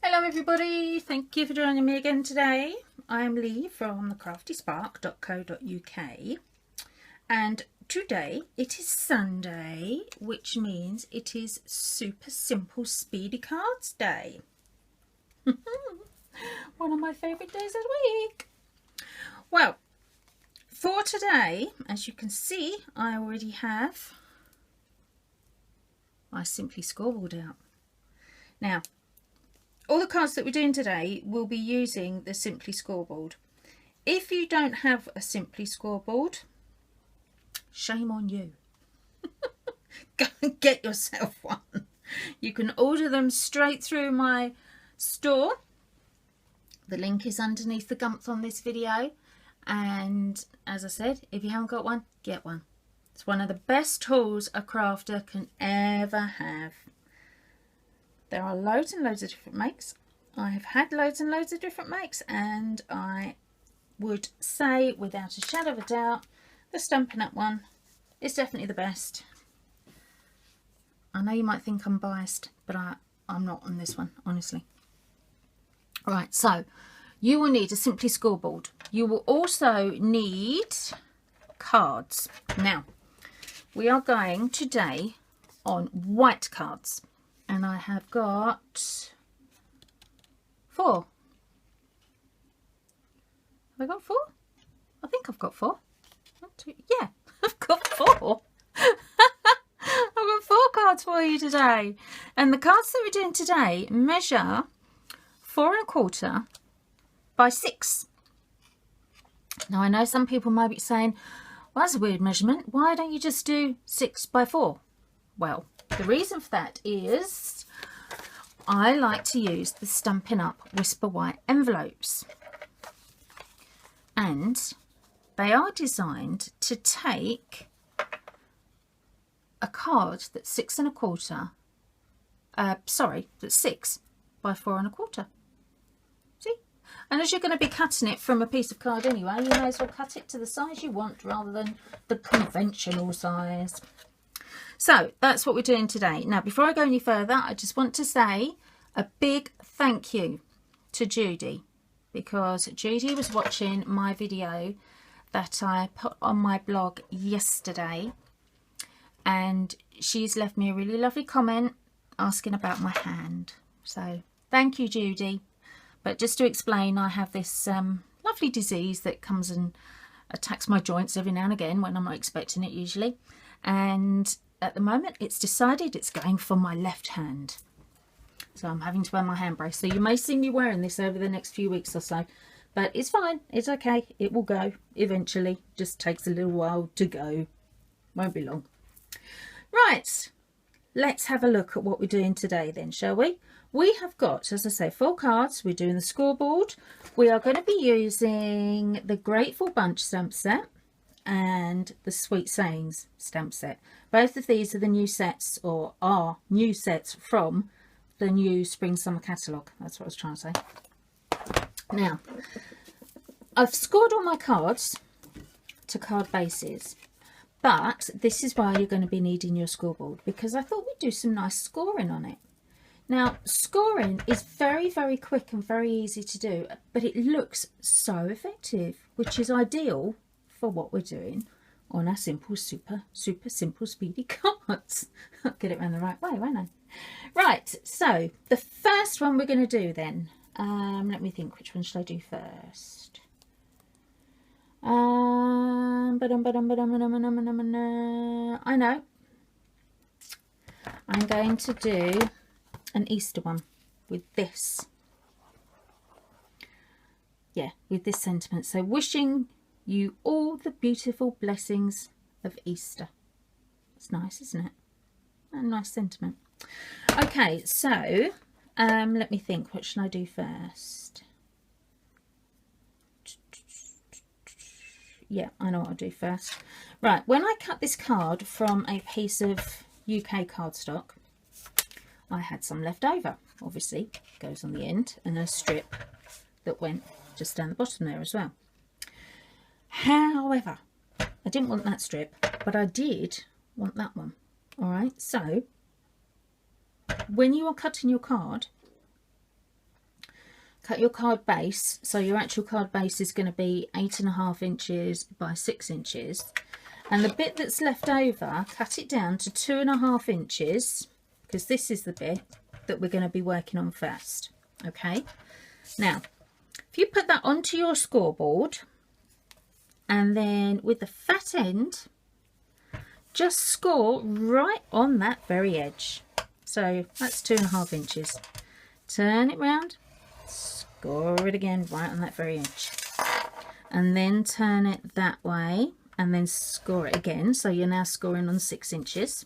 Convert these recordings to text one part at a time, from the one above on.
Hello everybody, thank you for joining me again today. I'm Lee from thecraftyspark.co.uk and today it is Sunday, which means it is Super Simple Speedy Cards Day. One of my favourite days of the week. Well, for today, as you can see, I already have my Simply Scoreboard out. Now, all the cards that we're doing today will be using the Simply Scoreboard. If you don't have a Simply Scoreboard, shame on you. Go and get yourself one. You can order them straight through my store. The link is underneath the gump on this video. And as I said, if you haven't got one, get one. It's one of the best tools a crafter can ever have. There are loads and loads of different makes. I have had loads and loads of different makes, and I would say without a shadow of a doubt the Stampin' Up one is definitely the best. I know you might think I'm biased, but I'm not on this one, honestly. Right, so you will need a Simply Scoreboard. You will also need cards. Now, we are going today on white cards. And I have got 4. Have I got 4? I think I've got 4. 1, 2, yeah, I've got 4. I've got 4 cards for you today. And the cards that we're doing today measure 4 1/4 by 6. Now I know some people might be saying, well, that's a weird measurement. Why don't you just do 6 by 4? Well, the reason for that is I like to use the Stampin' Up Whisper White envelopes, and they are designed to take a card that's 6 1/4, that's 6 by 4 1/4. See? And as you're going to be cutting it from a piece of card anyway, you may as well cut it to the size you want rather than the conventional size. So that's what we're doing today. Now, before I go any further, I just want to say a big thank you to Judy, because Judy was watching my video that I put on my blog yesterday, and she's left me a really lovely comment asking about my hand. So thank you, Judy. But just to explain, I have this lovely disease that comes and attacks my joints every now and again when I'm not expecting it usually. And at the moment it's decided it's going for my left hand, so I'm having to wear my hand brace. So you may see me wearing this over the next few weeks or so, but it's fine, it's okay, it will go eventually. Just takes a little while to go, won't be long. Right, let's have a look at what we're doing today then, shall we? We have got, as I say, 4 cards. We're doing the scoreboard. We are going to be using the Grateful Bunch stamp set and the Sweet Sayings stamp set. Both of these are the new sets, or are new sets from the new Spring Summer catalogue. That's what I was trying to say. Now, I've scored all my cards to card bases, but this is why you're going to be needing your scoreboard, because I thought we'd do some nice scoring on it. Now, scoring is very, very quick and very easy to do, but it looks so effective, which is ideal for what we're doing on our super simple speedy cards. I'll get it around the right way, won't I? Right, so the first one we're going to do then, let me think, which one should I do first? I know, I'm going to do an Easter one with this, with this sentiment. So, wishing you all the beautiful blessings of Easter. It's nice, isn't it? A nice sentiment. Okay, so let me think, what should I do first? Yeah, I know what I'll do first. Right, when I cut this card from a piece of UK cardstock, I had some left over, obviously, goes on the end, and a strip that went just down the bottom there as well. However, I didn't want that strip, but I did want that one. All right, so when you are cutting your card, cut your card base. So your actual card base is going to be 8.5 inches by 6 inches. And the bit that's left over, cut it down to 2.5 inches, because this is the bit that we're going to be working on first. Okay. Now, if you put that onto your scoreboard, and then with the fat end, just score right on that very edge. So that's 2.5 inches. Turn it round, score it again right on that very edge. And then turn it that way and then score it again. So you're now scoring on 6 inches.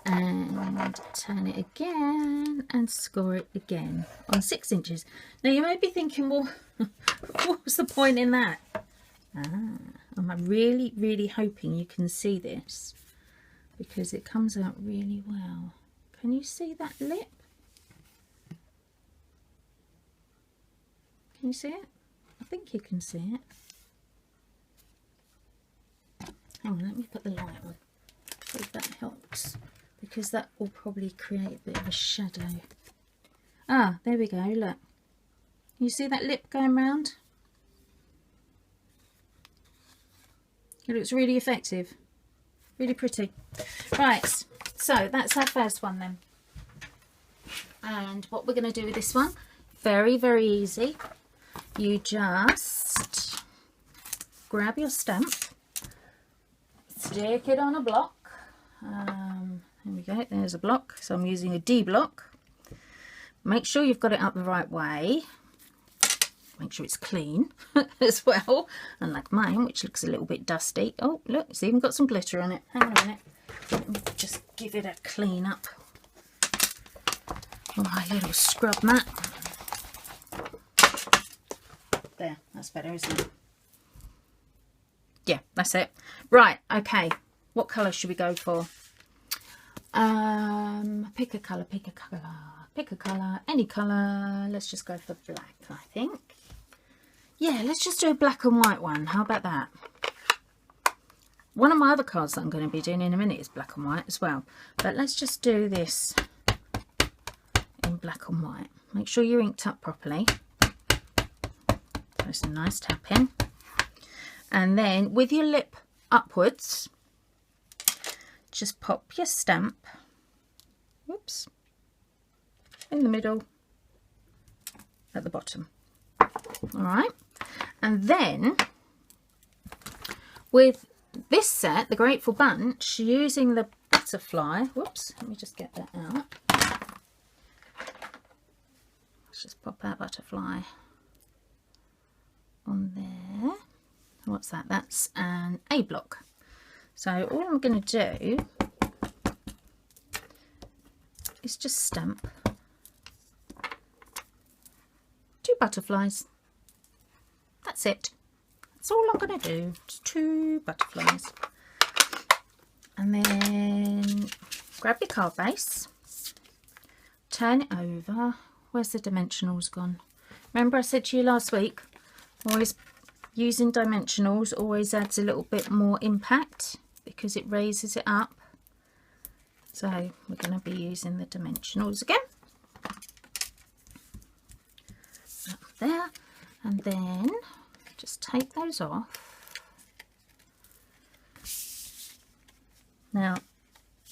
And turn it again and score it again on 6 inches. Now you may be thinking, well, what was the point in that? I'm really hoping you can see this, because it comes out really well. Can you see that lip? Can you see it? I think you can see it. Hang on, let me put the light on. See if that helps, because that will probably create a bit of a shadow. Ah, there we go, look. You see that lip going round? It looks really effective, really pretty. Right, so that's our first one then. And what we're going to do with this one, very easy. You just grab your stamp, stick it on a block. Here we go, there's a block. So I'm using a D block. Make sure you've got it up the right way. Make sure it's clean as well, unlike mine, which looks a little bit dusty. Oh, look, it's even got some glitter on it. Hang on a minute. Let me just give it a clean up. My little scrub mat. There, that's better, isn't it? Yeah, that's it. Right, okay. What colour should we go for? Pick a colour, pick a colour, pick a colour, any colour. Let's just go for black, I think. Yeah, let's just do a black and white one. How about that? One of my other cards that I'm going to be doing in a minute is black and white as well. But let's just do this in black and white. Make sure you're inked up properly. So some nice tapping. And then with your lip upwards, just pop your stamp, whoops, in the middle at the bottom. All right. And then with this set, the Grateful Bunch, using the butterfly, whoops, let me just get that out. Let's just pop our butterfly on there. What's that? That's an A block. So all I'm going to do is just stamp 2 butterflies. That's it. That's all I'm going to do. Just 2 butterflies. And then grab your card base, turn it over. Where's the dimensionals gone? Remember I said to you last week, always using dimensionals always adds a little bit more impact because it raises it up. So we're going to be using the dimensionals again. Up there, and then just take those off. Now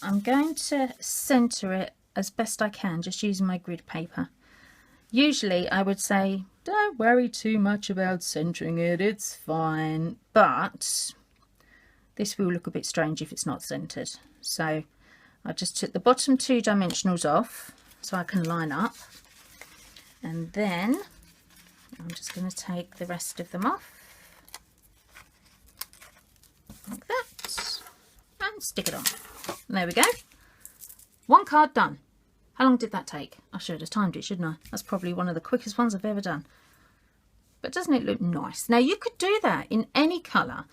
I'm going to centre it as best I can, just using my grid paper. Usually I would say don't worry too much about centering it, it's fine, but this will look a bit strange if it's not centered. So I just took the bottom 2 dimensionals off so I can line up, and then I'm just going to take the rest of them off like that and stick it on. And there we go. 1 card done. How long did that take? I should have timed it, shouldn't I? That's probably one of the quickest ones I've ever done. But doesn't it look nice? Now you could do that in any colour.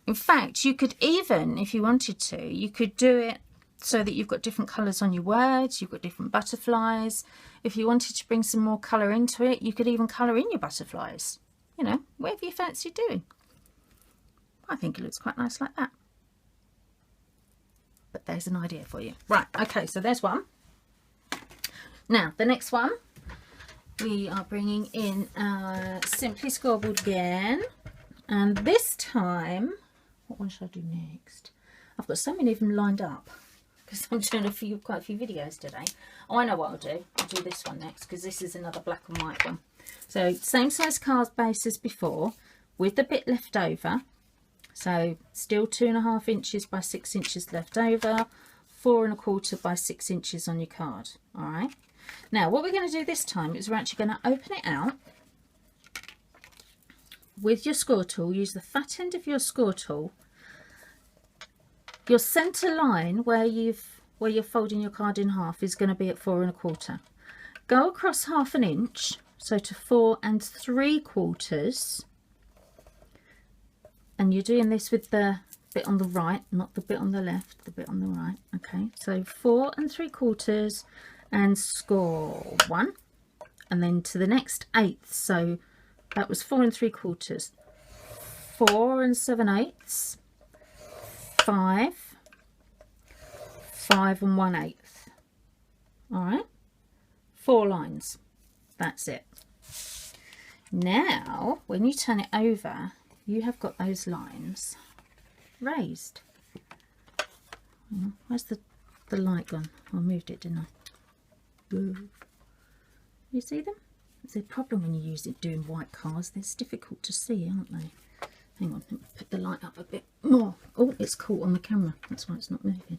In fact, you could even, if you wanted to, you could do it so that you've got different colours on your words, you've got different butterflies. If you wanted to bring some more colour into it, you could even colour in your butterflies. You know, whatever you fancy doing. I think it looks quite nice like that. But there's an idea for you. Right, okay, so there's one. Now, the next one we are bringing in our Simply Scribbled again, and this time, what one should I do next? I've got so many of them lined up because I'm doing quite a few videos today. Oh, I know what I'll do. I'll do this one next because this is another black and white one. So same size card base as before with the bit left over. So still 2.5 inches by 6 inches left over, 4 1/4 by 6 inches on your card. All right. Now what we're going to do this time is we're actually going to open it out with your score tool. Use the fat end of your score tool. Your centre line where you're folding your card in half is going to be at 4 1/4. Go across 1/2 inch, so to 4 3/4. And you're doing this with the bit on the right, not the bit on the left, the bit on the right. Okay, so 4 3/4 and score 1, and then to the next 1/8. So that was 4 3/4, 4 7/8, 5, 5 1/8. All right, 4 lines. That's it. Now, when you turn it over, you have got those lines raised. Where's the light gone? I moved it, didn't I? You see them? It's a problem when you use it doing white cards. They're difficult to see, aren't they? Hang on, let me put the light up a bit more. Oh, it's caught on the camera. That's why it's not moving.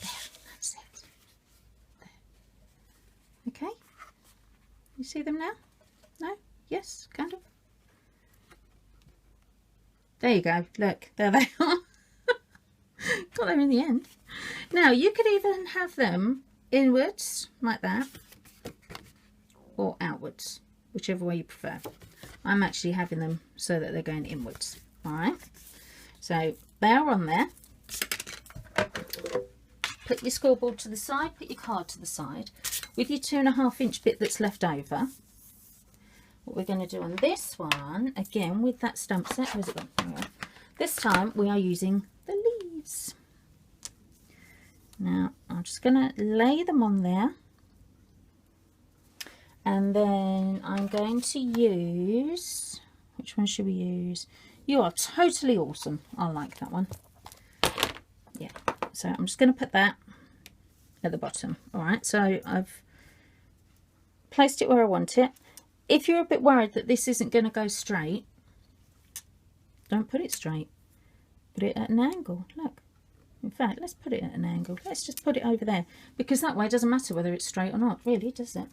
There, that's it. There. Okay. You see them now? No? Yes, kind of. There you go. Look, there they are. Got them in the end. Now, you could even have them inwards, like that, or outwards, whichever way you prefer. I'm actually having them so that they're going inwards. All right. So they are on there. Put your scoreboard to the side, put your card to the side. With your 2.5 inch bit that's left over, what we're going to do on this one, again with that stamp set, where's it gone? Anyway, this time we are using the leaves. Now I'm just going to lay them on there, and then I'm going to use, which one should we use? You Are Totally Awesome. I like that one. Yeah, so I'm just going to put that at the bottom. All right, so I've placed it where I want it. If you're a bit worried that this isn't going to go straight, don't put it straight. Put it at an angle. Look. In fact, let's put it at an angle. Let's just put it over there, because that way it doesn't matter whether it's straight or not, really, does it?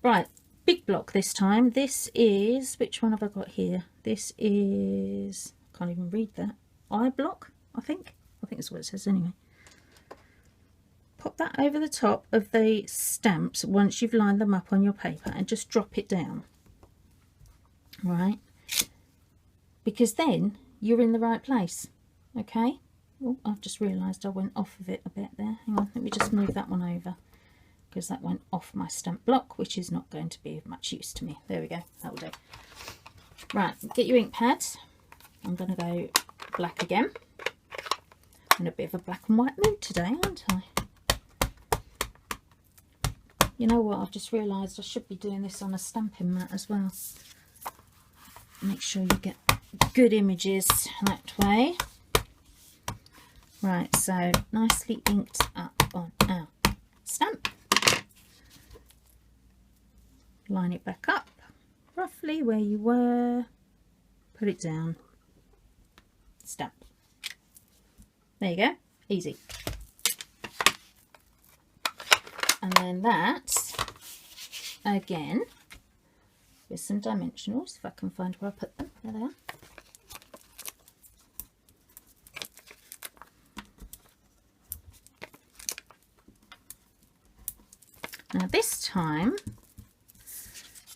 Right, big block this time. This is, which one have I got here? This is, can't even read that. I block, I think. I think that's what it says anyway. Pop that over the top of the stamps once you've lined them up on your paper, and just drop it down. Right? Because then you're in the right place. Okay? Oh, I've just realised I went off of it a bit there. Hang on, let me just move that one over, because that went off my stamp block, which is not going to be of much use to me. There we go, that'll do. Right, get your ink pads. I'm going to go black again. I'm in a bit of a black and white mood today, aren't I? You know what, I've just realised I should be doing this on a stamping mat as well. Make sure you get good images that way. Right, so nicely inked up on our stamp. Line it back up, roughly where you were. Put it down. Stamp. There you go. Easy. And then that, again, with some dimensionals, if I can find where I put them. There they are. Now this time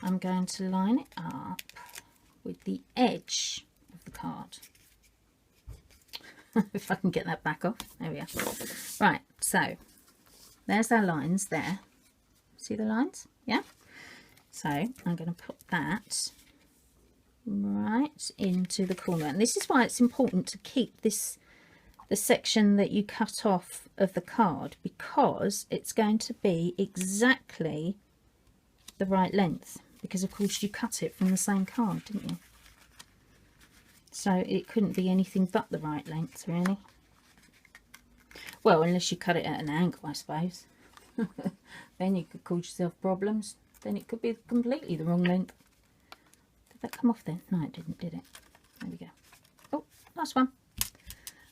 I'm going to line it up with the edge of the card. If I can get that back off. There we are. Right, so there's our lines there. See the lines? Yeah? So I'm going to put that right into the corner. And this is why it's important to keep this, the section that you cut off of the card, because it's going to be exactly the right length, because of course you cut it from the same card, didn't you? So it couldn't be anything but the right length, really. Well, unless you cut it at an angle, I suppose. Then you could cause yourself problems. Then it could be completely the wrong length. Did that come off then? No, it didn't, did it? There we go. Oh, last one.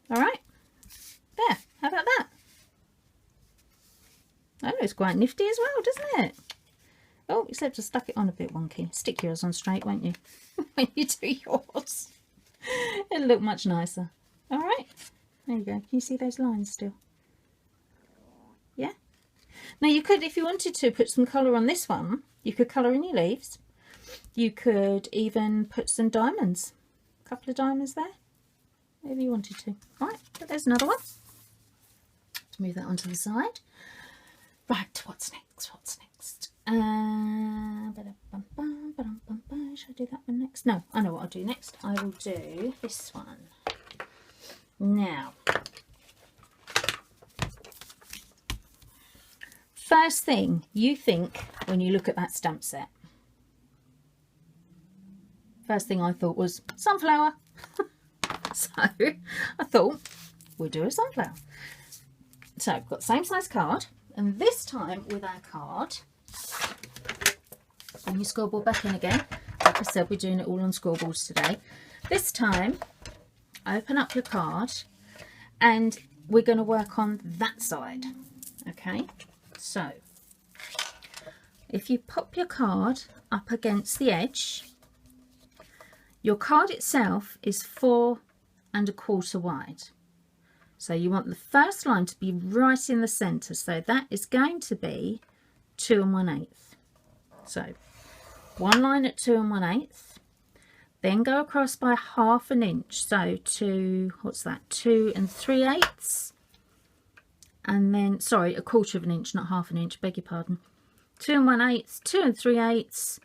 All right. There. How about that? Oh, it's quite nifty as well, doesn't it? Oh, except I stuck it on a bit wonky. Stick yours on straight, won't you? When you do yours. It'll look much nicer. All right. There you go. Can you see those lines still? Yeah. Now you could, if you wanted to, put some colour on this one. You could colour in your leaves. You could even put some diamonds. A couple of diamonds there. Whatever you wanted to. Right, but there's another one. Let's move that onto the side. Right, what's next? What's next? Should I do that one next? No, I know what I'll do next. I will do this one. Now, first thing you think when you look at that stamp set. First thing I thought was sunflower. So I thought we'll do a sunflower. So I've got the same size card, and this time with our card, and your scoreboard back in again. Like I said, we're doing it all on scoreboards today. This time, open up your card, and we're going to work on that side. Okay, so if you pop your card up against the edge, your card itself is 4 1/4 wide. So you want the first line to be right in the centre. So that is going to be 2 1/8. So one line at 2 1/8. Then go across by 1/2 inch. So what's that? 2 3/8. And then, sorry, 1/4 inch, not 1/2 inch, beg your pardon. 2 1/8, 2 3/8,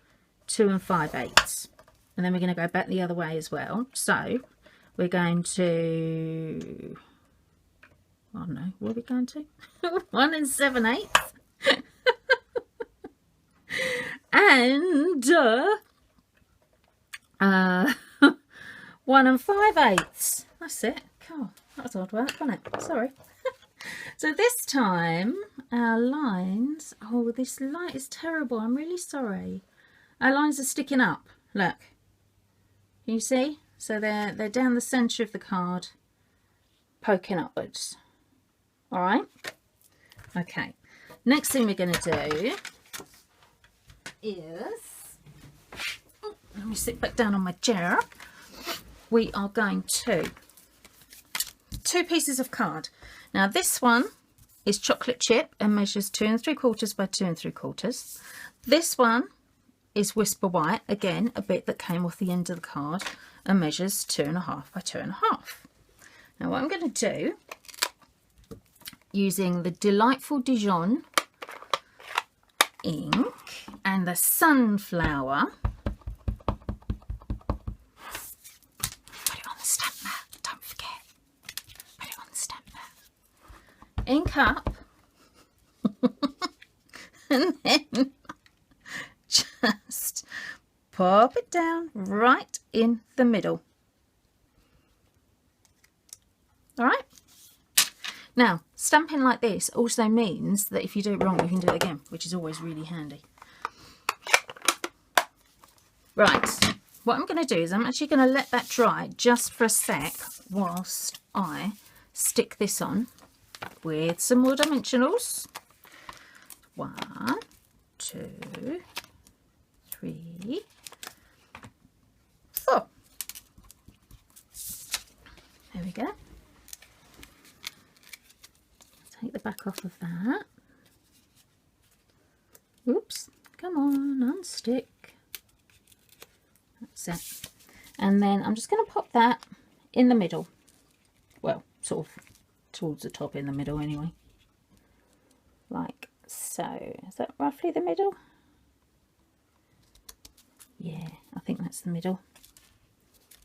2 5/8. And then we're going to go back the other way as well. So we're going to, I don't know, what are we going to? 1 7/8. And 1 5/8. That's it. God, that was hard work, wasn't it? Sorry. So this time our lines, oh, this light is terrible. I'm really sorry. Our lines are sticking up. Look. Can you see? So they're down the centre of the card, poking upwards. All right. Okay. Next thing we're going to do is, let me sit back down on my chair. We are going to 2 pieces of card. Now this one is chocolate chip and measures 2 3/4 by 2 3/4. This one is Whisper White, again a bit that came off the end of the card, and measures 2 1/2 by 2 1/2. Now what I'm going to do, using the Delightful Dijon ink and the sunflower, put it on the stamp mat, don't forget, put it on the stamp mat, ink up, and then just pop it down right in the middle. All right. Now, stamping like this also means that if you do it wrong, you can do it again, which is always really handy. Right, what I'm going to do is I'm actually going to let that dry just for a sec whilst I stick this on with some more dimensionals. 1, 2, 3, 4. There we go. Take the back off of that. Oops, come on, unstick. That's it. And then I'm just going to pop that in the middle. Well, sort of towards the top in the middle anyway. Like so. Is that roughly the middle? Yeah, I think that's the middle.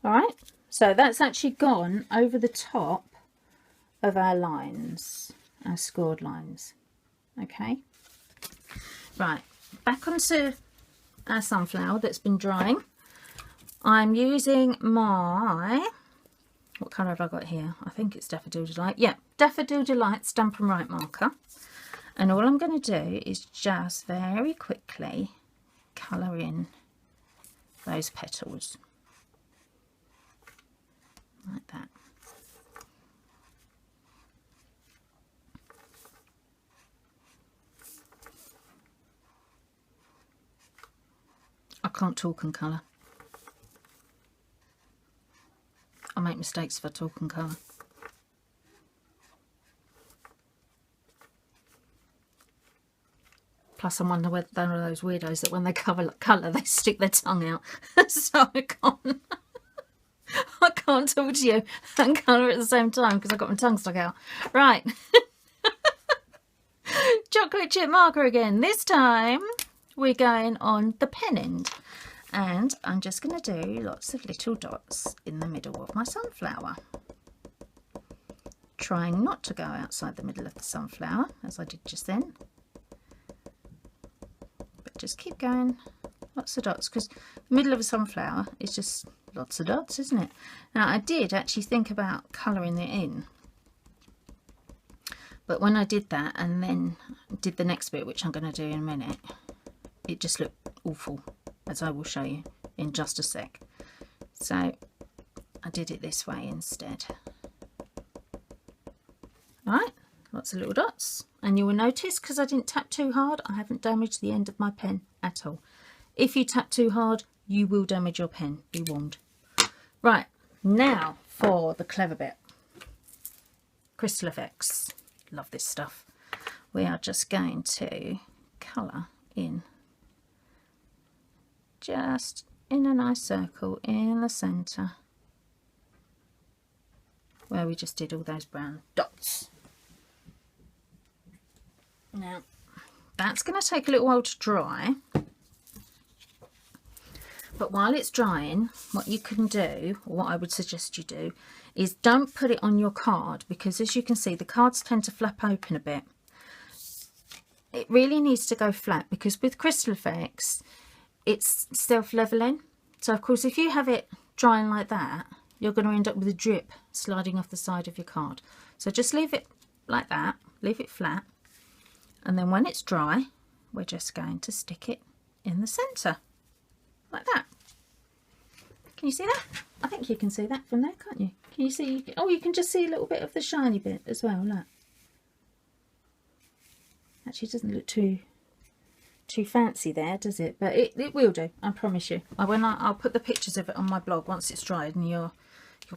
All right, so that's actually gone over the top of our lines, our scored lines. Okay, right, back onto our sunflower that's been drying. I'm using my, what colour have I got here? I think it's Daffodil Delight. Yeah, Daffodil Delight Stampin' Up marker. And all I'm going to do is just very quickly colour in those petals. Like that. I can't talk and colour. I make mistakes if I talk and colour. Plus I'm one of those weirdos that when they colour they stick their tongue out. So I can't talk to you and colour at the same time because I've got my tongue stuck out. Right. Chocolate chip marker again. This time we're going on the pen end. And I'm just going to do lots of little dots in the middle of my sunflower. Trying not to go outside the middle of the sunflower, as I did just then. But just keep going, lots of dots, because the middle of a sunflower is just lots of dots, isn't it? Now, I did actually think about colouring it in. But when I did that and then did the next bit, which I'm going to do in a minute, it just looked awful, as I will show you in just a sec. So I did it this way instead. Right, lots of little dots, and you will notice because I didn't tap too hard, I haven't damaged the end of my pen at all. If you tap too hard, you will damage your pen, be warned. Right, now for the clever bit. Crystal effects, love this stuff. We are just going to colour in just in a nice circle in the centre where we just did all those brown dots. Now that's going to take a little while to dry, but while it's drying, what you can do, or what I would suggest you do, is don't put it on your card, because as you can see the cards tend to flap open a bit. It really needs to go flat, because with crystal effects it's self-leveling. So of course if you have it drying like that, you're going to end up with a drip sliding off the side of your card. So just leave it like that, leave it flat, and then when it's dry we're just going to stick it in the centre like that. Can you see that? I think you can see that from there, can't you? Can you see? Oh, you can just see a little bit of the shiny bit as well. Look, actually it doesn't look too fancy there, does it? But it will do, I promise you. I'll put the pictures of it on my blog once it's dried, and you'll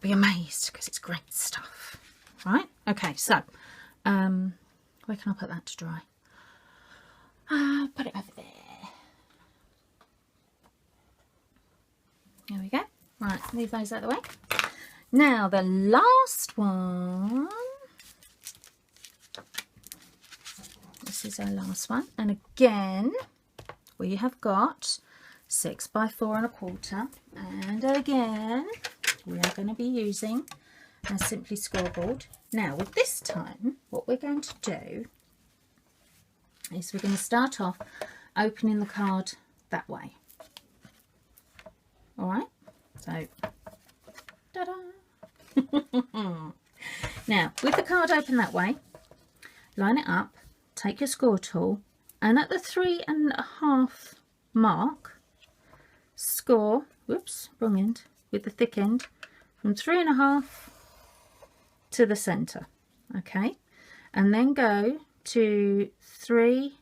be amazed because it's great stuff. Right? Okay, so where can I put that to dry? Put it over there. There we go. Right, leave those out of the way. Now the last one. This is our last one, and again we have got 6 by 4 1/4, and again we are going to be using a Simply scoreboard. Now with this time what we're going to do is we're going to start off opening the card that way. Alright, so ta-da! Now with the card open that way, line it up, take your score tool, and at the 3.5 mark, score, whoops, wrong end, with the thick end, from 3.5 to the centre, okay, and then go to 3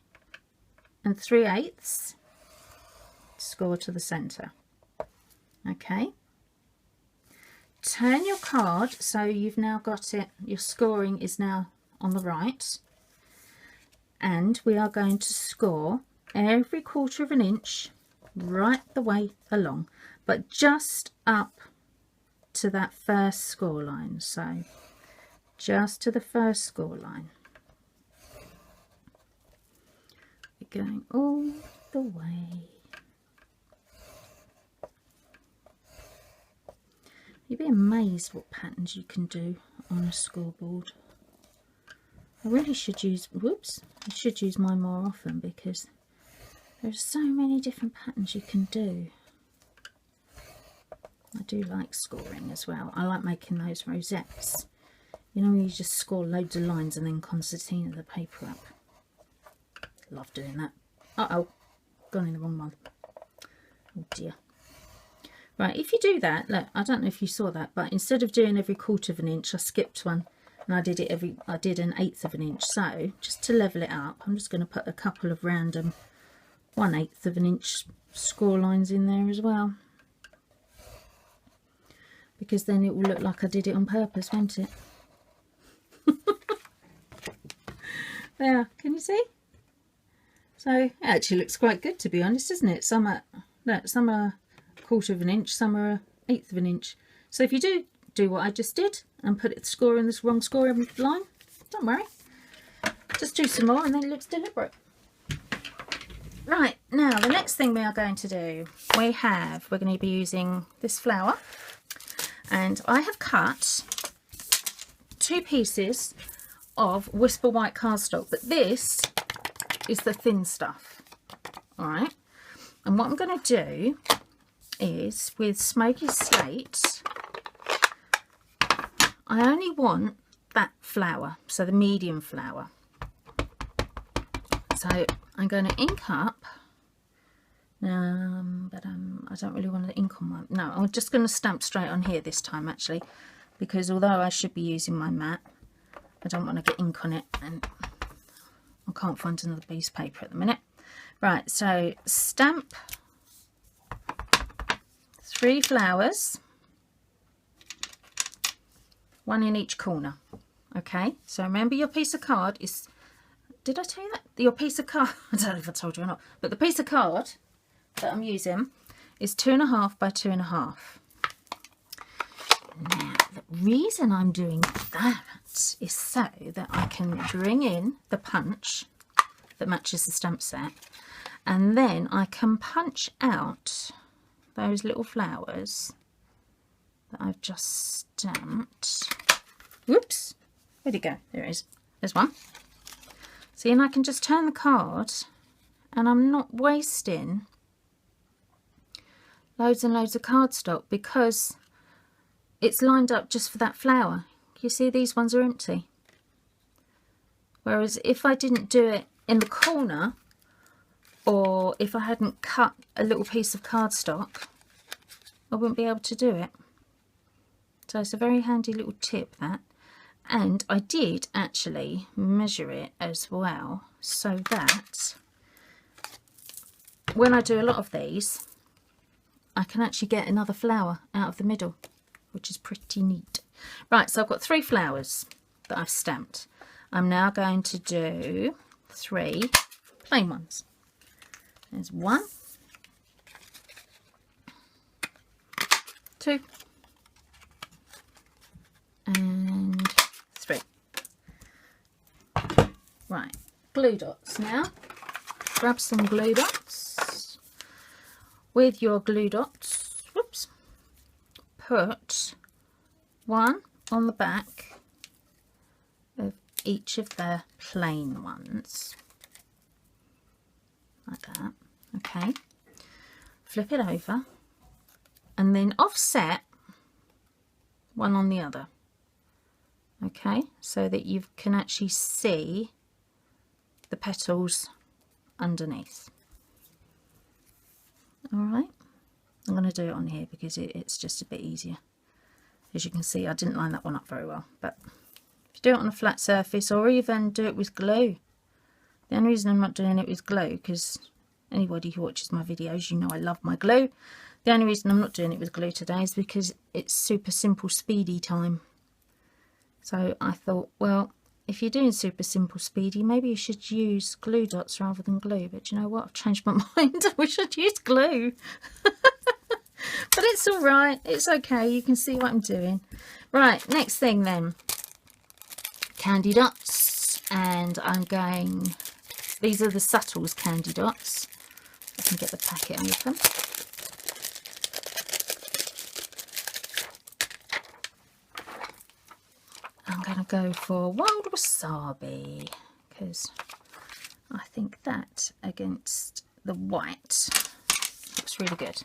3/8, score to the centre, okay. Turn your card so you've now got it, your scoring is now on the right, and we are going to score every 1/4 inch right the way along, but just up to that first score line. So just to the first score line, we're going all the way. You'd be amazed what patterns you can do on a scoreboard. I really should use, whoops, I should use mine more often, because There's so many different patterns you can do. I do like scoring as well. I like making those rosettes. You know, you just score loads of lines and then concertina the paper up. Love doing that. Uh-oh, gone in the wrong one. Oh dear. Right, if you do that, look, I don't know if you saw that, but instead of doing every 1/4 of an inch, I skipped one and I did an 1/8 of an inch. So just to level it up, I'm just going to put a couple of random 1/8 of an inch score lines in there as well, because then it will look like I did it on purpose, won't it? There, can you see? So it actually looks quite good, to be honest, doesn't it? Some are 1/4 of an inch, some are 1/8 of an inch. So if you do what I just did and put it score in this wrong scoring line, don't worry, just do some more and then it looks deliberate. Right, now the next thing we are going to do, we're going to be using this flower, and I have cut 2 pieces of Whisper White cardstock, but this is the thin stuff. All right, and what I'm going to do is with Smoky Slate, I only want that flower, so the medium flower. So I'm going to ink up, but I don't really want to ink on one. No, I'm just going to stamp straight on here this time, actually, because although I should be using my mat, I don't want to get ink on it, and I can't find another piece of paper at the minute. Right, so stamp 3 flowers, 1 in each corner. Okay, so remember your piece of card is, did I tell you that? Your piece of card, I don't know if I told you or not, but the piece of card that I'm using is 2.5 by 2.5. Now, the reason I'm doing that is so that I can bring in the punch that matches the stamp set, and then I can punch out those little flowers that I've just stamped. Whoops, where'd it go? There it is. There's one. See, and I can just turn the card and I'm not wasting loads and loads of cardstock because it's lined up just for that flower. You see, these ones are empty. Whereas if I didn't do it in the corner, or if I hadn't cut a little piece of cardstock, I wouldn't be able to do it. So it's a very handy little tip, that. And I did actually measure it as well, so that when I do a lot of these, I can actually get another flower out of the middle, which is pretty neat. Right, so I've got 3 flowers that I've stamped. I'm now going to do 3 plain ones. There's 1, 2, and 3. Right, glue dots now. Grab some glue dots. With your glue dots, whoops, put 1 on the back of each of the plain ones, like that. Okay, flip it over and then offset 1 on the other. Okay, so that you can actually see the petals underneath. All right, I'm going to do it on here because it's just a bit easier. As you can see, I didn't line that one up very well, but if you do it on a flat surface or even do it with glue. The only reason I'm not doing it with glue, because anybody who watches my videos, you know I love my glue. The only reason I'm not doing it with glue today is because it's super simple Speedy time. So I thought, well, if you're doing super simple Speedy, maybe you should use glue dots rather than glue. But you know what? I've changed my mind. We should use glue. But it's all right. It's okay. You can see what I'm doing. Right, next thing then. Candy dots. And I'm going... These are the Subtles candy dots. I can get the packet open. I'm going to go for Wild Wasabi because I think that against the white. Looks really good.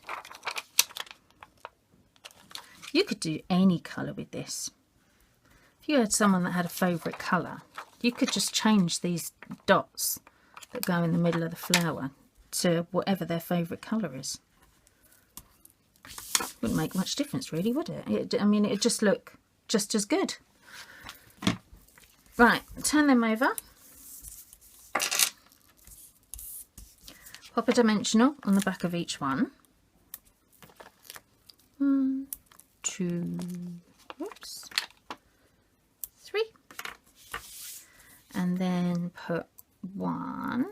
You could do any colour with this. If you had someone that had a favourite colour, you could just change these dots that go in the middle of the flower to whatever their favourite colour is. Wouldn't make much difference really, would it? I mean, it'd just look just as good. Right, turn them over. Pop a dimensional on the back of each one. 1, 2, whoops, 3. And then put 1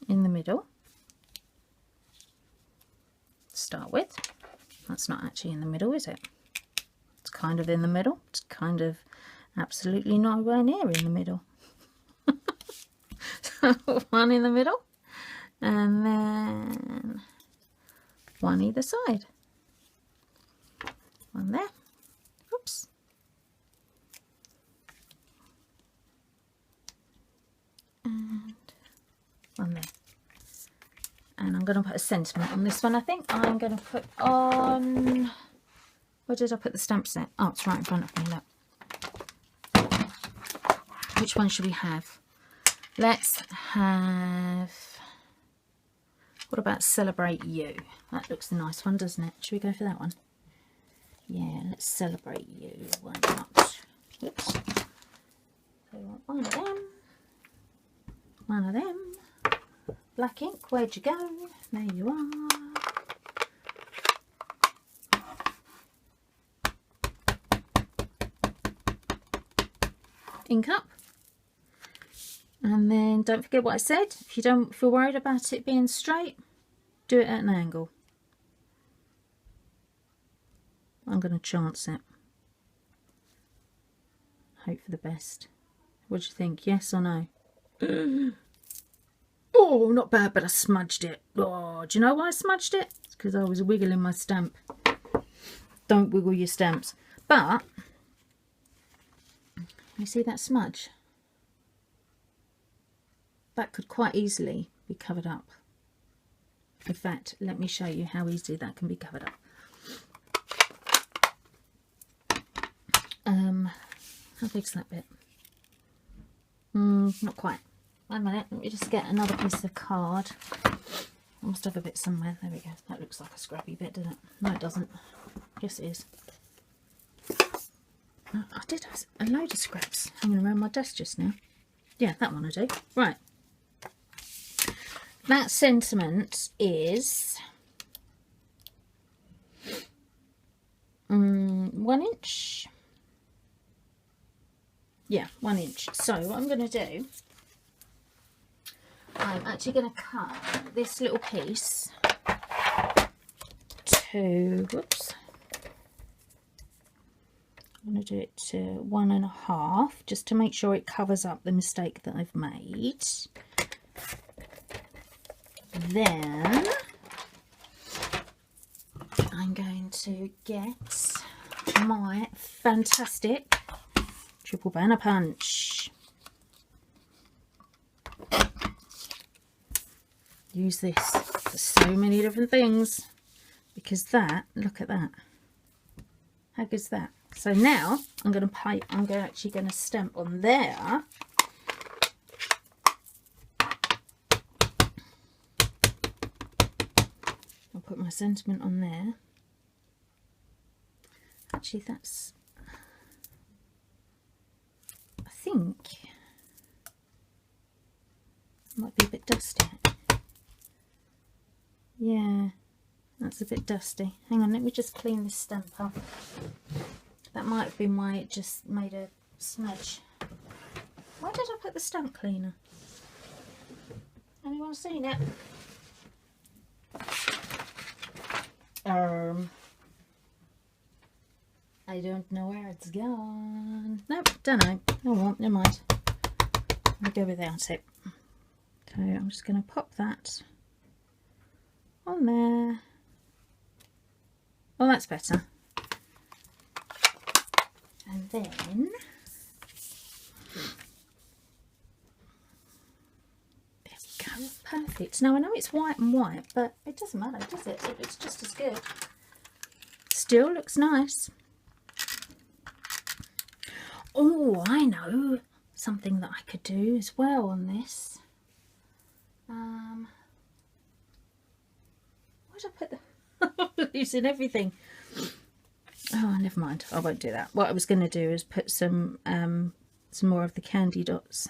in the middle. Start with. That's not actually in the middle, is it? It's kind of in the middle. It's kind of absolutely nowhere near in the middle. So 1 in the middle, and then 1 either side. 1 there. Oops. And 1 there. And I'm going to put a sentiment on this one. I think I'm going to put on... Where did I put the stamp set? Oh, it's right in front of me, look. Which one should we have? Let's have... What about Celebrate You? That looks a nice one, doesn't it? Should we go for that one? Yeah, let's Celebrate You. Why not? Oops. So we want 1 of them. 1 of them. Black ink, where'd you go? There you are. Ink up. And then don't forget what I said. If you don't feel worried about it being straight, do it at an angle. I'm going to chance it. Hope for the best. What do you think? Yes or no? Oh, not bad, but I smudged it. Oh, do you know why I smudged it? It's because I was wiggling my stamp. Don't wiggle your stamps. But, you see that smudge? That could quite easily be covered up. In fact, let me show you how easily that can be covered up. How big's that bit? Not quite. Wait a minute, let me just get another piece of card. I must have a bit somewhere. There we go. That looks like a scrappy bit, doesn't it? No, it doesn't. Yes, it is. I did have a load of scraps hanging around my desk just now. Yeah, that one I do. Right. That sentiment is 1 inch. Yeah, 1 inch. So what I'm going to do, I'm actually going to cut this little piece to, whoops, I'm going to do it to 1.5 just to make sure it covers up the mistake that I've made. Then I'm going to get my fantastic triple banner punch. Use this for so many different things because that, look at that. How good's that? So now I'm going to paint, I'm actually going to stamp on there. I'll put my sentiment on there. Actually, that's, I think, might be a bit dusty. Yeah, that's a bit dusty. Hang on, let me just clean this stamp up. That might have been why it just made a smudge. Where did I put the stamp cleaner? Anyone seen it? I don't know where it's gone. Nope, don't know. Oh well, never mind. I'll go without it. So I'm just going to pop that on there. Oh, that's better. And then there we go. perfect. Now I know it's white and white, but it doesn't matter, does it? It looks just as good. Still looks nice. Oh, I know something that I could do as well on this. Where'd I put the... I'm losing everything. Oh, never mind. I won't do that. What I was going to do is put some more of the candy dots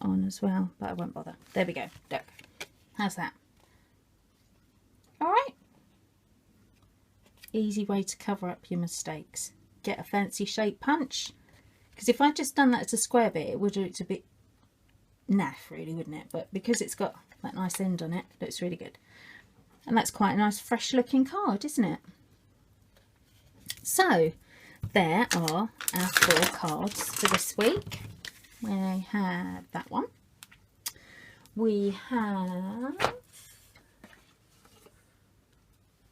on as well, but I won't bother. There we go. Look. How's that? All right. Easy way to cover up your mistakes. Get a fancy shape punch. Because if I'd just done that as a square bit, it would have looked a bit naff, really, wouldn't it? But because it's got that nice end on it, it looks really good. And that's quite a nice, fresh-looking card, isn't it? So, there are our 4 cards for this week. We have that one. We have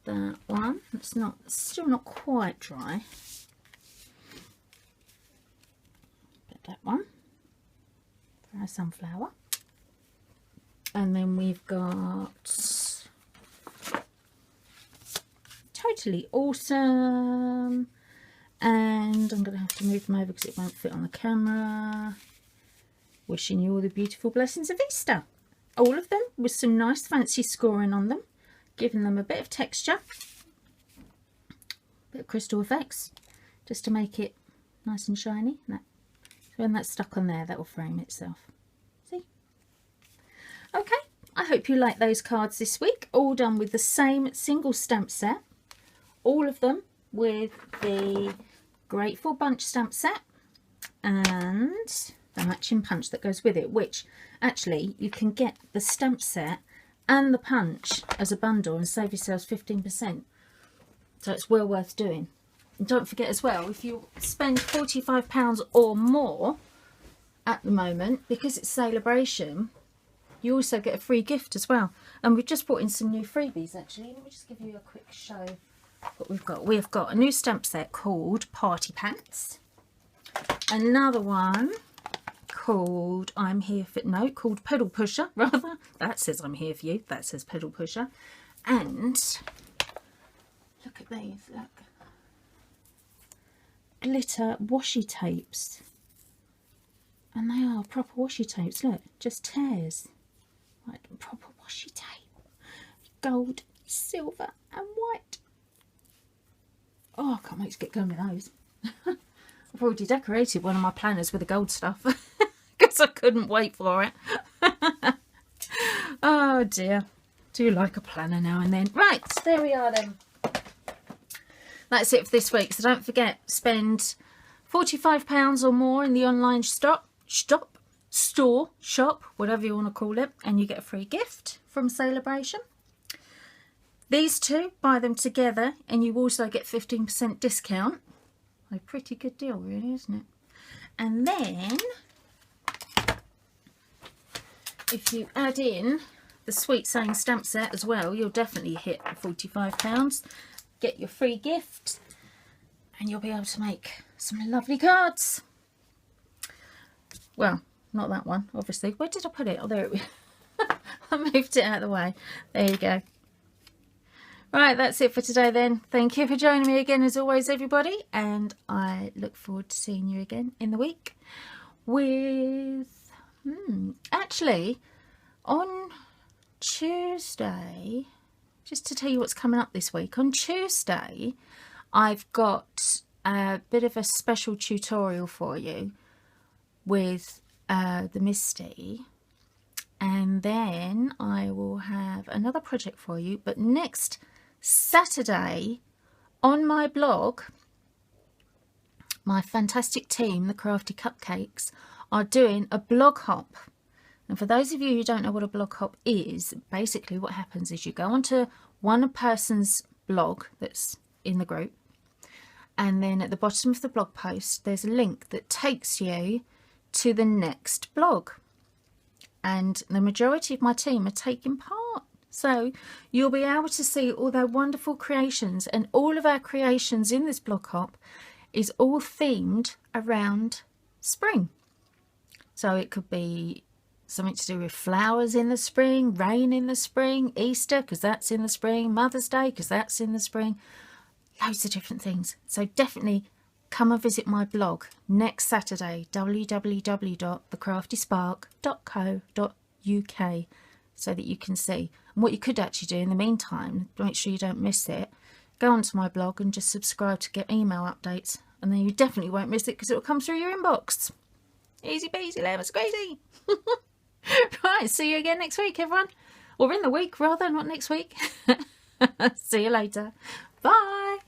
that one. It's still not quite dry. But that one for our sunflower. And then we've got Totally Awesome. And I'm going to have to move them over because it won't fit on the camera. Wishing you all the beautiful blessings of Easter. All of them with some nice fancy scoring on them. Giving them a bit of texture. A bit of crystal effects. Just to make it nice and shiny. So when that's stuck on there, that will frame itself. See? Okay. I hope you like those cards this week. All done with the same single stamp set. All of them with the Grateful Bunch stamp set. And the matching punch that goes with it, which actually you can get the stamp set and the punch as a bundle and save yourselves 15%. So it's well worth doing. And don't forget as well, if you spend £45 or more at the moment, because it's Celebration, you also get a free gift as well. And we've just brought in some new freebies actually. Let me just give you a quick show what we've got. We've got a new stamp set called Party Pants. Another one called called Pedal Pusher, rather. That says I'm here for you. That says Pedal Pusher. And look at these, look. Glitter washi tapes. And they are proper washi tapes, look, just tears. Like proper washi tape. Gold, silver and white. Oh, I can't wait to get going with those. I've already decorated one of my planners with the gold stuff. Because I couldn't wait for it. Oh dear. Do like a planner now and then. Right, there we are then. That's it for this week. So don't forget, spend £45 or more in the online shop, whatever you want to call it, and you get a free gift from Celebration. These two, buy them together and you also get 15% discount. A pretty good deal really, isn't it? And then if you add in the Sweet Saying stamp set as well, you'll definitely hit £45. Get your free gift and you'll be able to make some lovely cards. Well, not that one, obviously. Where did I put it? Oh, there it was. I moved it out of the way. There you go. Right, that's it for today then. Thank you for joining me again as always, everybody. And I look forward to seeing you again in the week with... actually, on Tuesday, just to tell you what's coming up this week, on Tuesday, I've got a bit of a special tutorial for you with the Misty. And then I will have another project for you. But next Saturday on my blog, my fantastic team, the Crafty Cupcakes, are doing a blog hop. And for those of you who don't know what a blog hop is, basically what happens is you go onto one person's blog that's in the group, and then at the bottom of the blog post there's a link that takes you to the next blog. And the majority of my team are taking part. So you'll be able to see all their wonderful creations, and all of our creations in this blog hop is all themed around spring. So it could be something to do with flowers in the spring, rain in the spring, Easter because that's in the spring, Mother's Day because that's in the spring, loads of different things. So definitely come and visit my blog next Saturday, www.thecraftyspark.co.uk, so that you can see. And what you could actually do in the meantime, make sure you don't miss it, go onto my blog and just subscribe to get email updates, and then you definitely won't miss it because it will come through your inbox. Easy peasy, lemon squeezy. Right, see you again next week, everyone. Or in the week, rather, not next week. See you later. Bye.